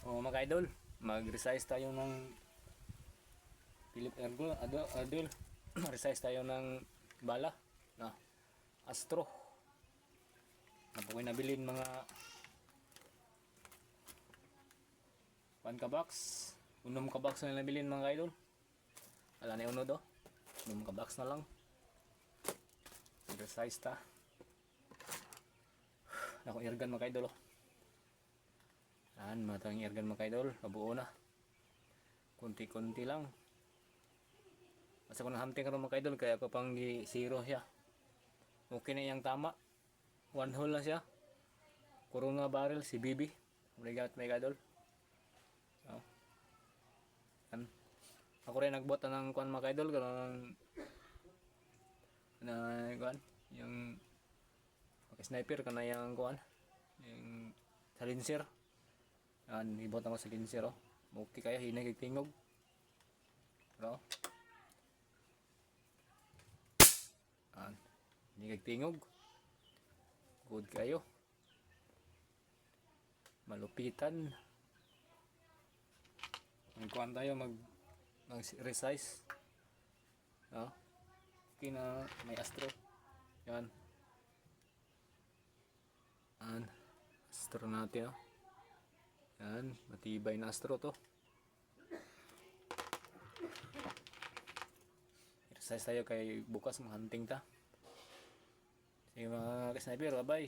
O mga idol, mag-resize tayo ng Philip Ergo, Adol. Resize tayo ng bala na Astro. Napo ko nabilin mga 1 ka-box. Unom ka-box na nabilin mga idol. Wala na uno do. Unom ka-box na lang. Resize ta. Ako irgan mga idol. Yan, matang irgan mga idol. Kabuo na. Kunti-kunti lang. Basta ko na-hunting ka mga idol, kaya ako pang zero siya. Okay na yung tama. 1 hole na siya. Kurunga barrel si Bibi. Obrigado mga idol. So, yan. Ako rin nagbot ng kuan mga idol. Yung sniper ka na yung kuan. Yung silencer. Yan, ibot ako sa silencer. Oh. Okay kaya, hinagigtingog. Pero, hindi kagtingog. Good kayo. Malupitan. Magkuhan tayo mag-resize. No? Okay na may Astro. Yan. Yan. Astro natin. No? Yan. Matibay na Astro to. Resize tayo kay bukas, hunting ta. Sige mga ka-sniper, bye-bye.